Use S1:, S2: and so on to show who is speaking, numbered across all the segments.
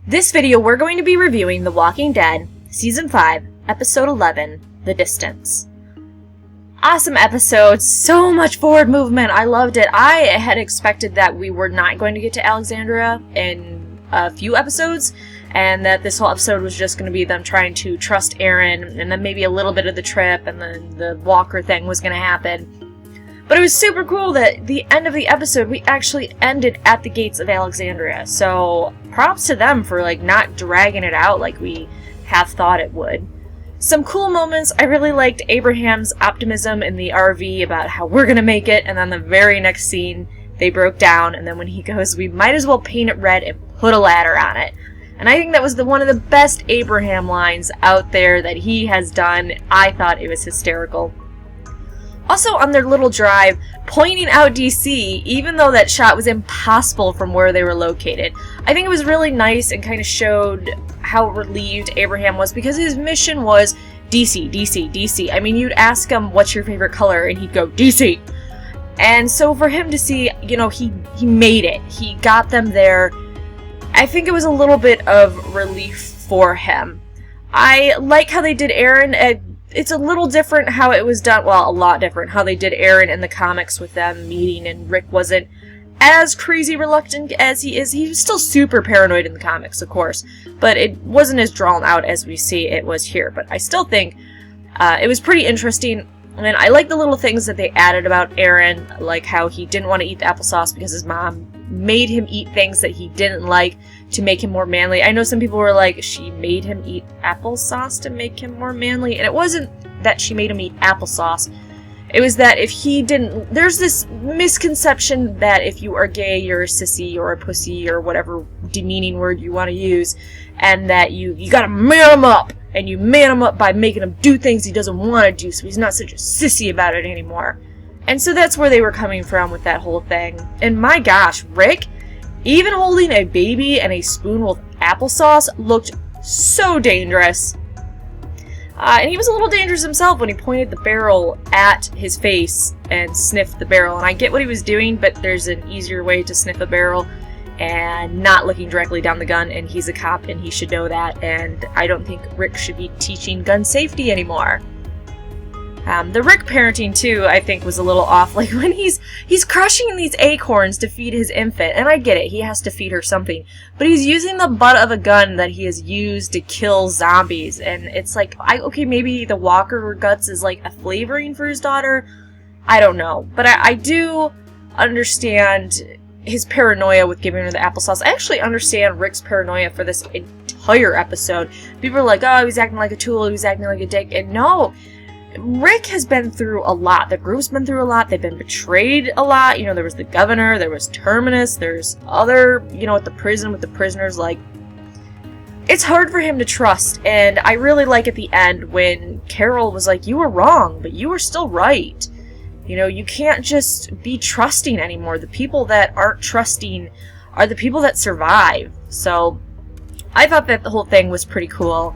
S1: This video we're going to be reviewing The Walking Dead, Season 5, Episode 11, The Distance. Awesome episode, so much forward movement, I loved it. I had expected that we were not going to get to Alexandria in a few episodes, and that this whole episode was just going to be them trying to trust Aaron, and then maybe a little bit of the trip, and then the Walker thing was going to happen. But it was super cool that the end of the episode, we actually ended at the gates of Alexandria. So props to them for not dragging it out like we have thought it would. Some cool moments. I really liked Abraham's optimism in the RV about how we're gonna make it, and then the very next scene, they broke down, and then when he goes, we might as well paint it red and put a ladder on it. And I think that was one of the best Abraham lines out there that he has done. I thought it was hysterical. Also, on their little drive, pointing out DC, even though that shot was impossible from where they were located. I think it was really nice and kind of showed how relieved Abraham was, because his mission was DC, DC, DC. I mean, you'd ask him, what's your favorite color? And he'd go, DC. And so for him to see, he made it. He got them there. I think it was a little bit of relief for him. I like how they did Aaron. It's a little different how it was done, well, a lot different, how they did Aaron in the comics with them meeting, and Rick wasn't as crazy reluctant as he is. He was still super paranoid in the comics, of course, but it wasn't as drawn out as we see it was here. But I still think it was pretty interesting, and I like the little things that they added about Aaron, like how he didn't want to eat the applesauce because his mom made him eat things that he didn't like to make him more manly. I know some people were like, she made him eat applesauce to make him more manly, and it wasn't that she made him eat applesauce. It was that if he didn't, there's this misconception that if you are gay, you're a sissy or a pussy or whatever demeaning word you want to use, and that you gotta man him up, and you man him up by making him do things he doesn't want to do, so he's not such a sissy about it anymore. And so that's where they were coming from with that whole thing. And my gosh, Rick, even holding a baby and a spoon with applesauce, looked so dangerous. And he was a little dangerous himself when he pointed the barrel at his face and sniffed the barrel. And I get what he was doing, but there's an easier way to sniff a barrel and not looking directly down the gun, and he's a cop and he should know that, and I don't think Rick should be teaching gun safety anymore. The Rick parenting, too, I think was a little off. Like, when he's crushing these acorns to feed his infant, and I get it, he has to feed her something, but he's using the butt of a gun that he has used to kill zombies, and it's like, okay, maybe the Walker guts is like a flavoring for his daughter, I don't know, but I do understand his paranoia with giving her the applesauce. I actually understand Rick's paranoia for this entire episode. People are like, oh, he was acting like a tool, he was acting like a dick, and no, Rick has been through a lot. The group's been through a lot. They've been betrayed a lot. There was the governor, there was Terminus, there's other, at the prison with the prisoners. Like, it's hard for him to trust. And I really like at the end when Carol was like, you were wrong, but you were still right. You can't just be trusting anymore. The people that aren't trusting are the people that survive. So I thought that the whole thing was pretty cool.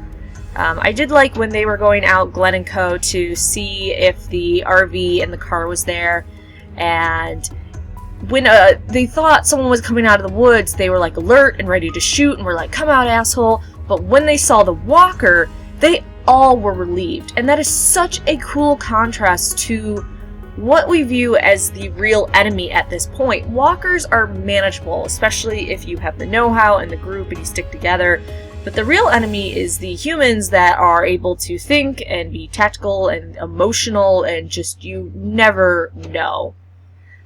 S1: I did like when they were going out, Glenn and Co., to see if the RV and the car was there, and when they thought someone was coming out of the woods, they were alert and ready to shoot, and were like, come out, asshole. But when they saw the Walker, they all were relieved, and that is such a cool contrast to what we view as the real enemy at this point. Walkers are manageable, especially if you have the know-how and the group and you stick together. But the real enemy is the humans that are able to think and be tactical and emotional, and just, you never know.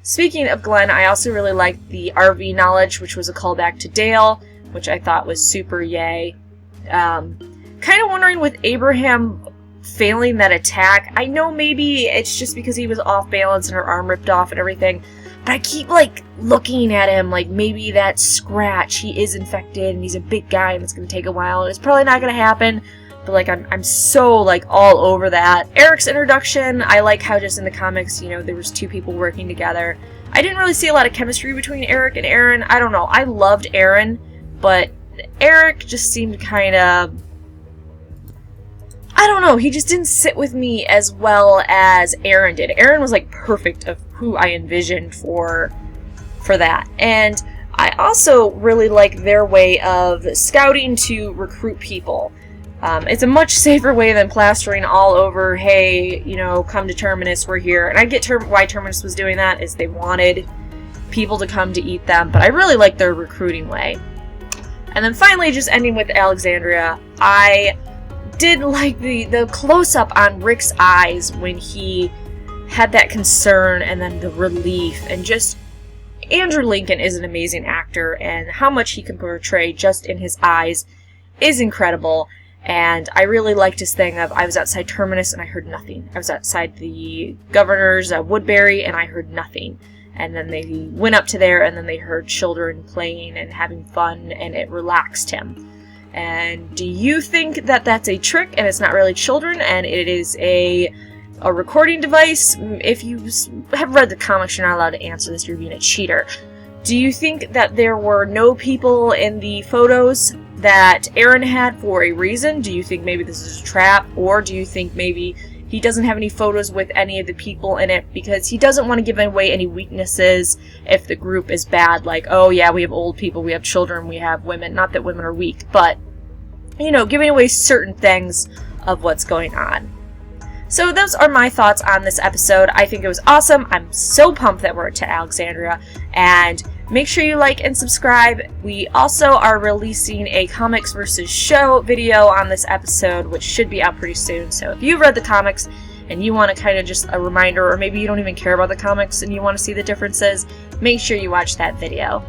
S1: Speaking of Glenn, I also really liked the RV knowledge, which was a callback to Dale, which I thought was super yay. Kind of wondering with Abraham failing that attack, I know maybe it's just because he was off balance and her arm ripped off and everything, but I keep, looking at him like maybe that scratch, he is infected, and he's a big guy, and it's going to take a while, and it's probably not going to happen, but, I'm so, all over that. Eric's introduction, I like how just in the comics, there was two people working together. I didn't really see a lot of chemistry between Eric and Aaron. I don't know, I loved Aaron, but Eric just seemed kind of, I don't know, he just didn't sit with me as well as Aaron did. Aaron was perfect of who I envisioned for that. And I also really like their way of scouting to recruit people. It's a much safer way than plastering all over, hey, you know, come to Terminus, we're here. And I get why Terminus was doing that, is they wanted people to come to eat them, but I really like their recruiting way. And then finally, just ending with Alexandria, I did like the close-up on Rick's eyes when he had that concern and then the relief, and just Andrew Lincoln is an amazing actor, and how much he can portray just in his eyes is incredible. And I really liked his thing of, I was outside Terminus and I heard nothing. I was outside the governor's Woodbury and I heard nothing. And then they went up to there and then they heard children playing and having fun, and it relaxed him. And do you think that that's a trick and it's not really children and it is a recording device? If you have read the comics, you're not allowed to answer this, you're being a cheater. Do you think that there were no people in the photos that Aaron had for a reason? Do you think maybe this is a trap? Or do you think maybe he doesn't have any photos with any of the people in it because he doesn't want to give away any weaknesses if the group is bad? Like, oh yeah, we have old people, we have children, we have women. Not that women are weak, but, you know, giving away certain things of what's going on. So those are my thoughts on this episode. I think it was awesome. I'm so pumped that we're to Alexandria. And make sure you like and subscribe. We also are releasing a Comics vs. Show video on this episode, which should be out pretty soon. So if you've read the comics and you want to kind of just a reminder, or maybe you don't even care about the comics and you want to see the differences, make sure you watch that video.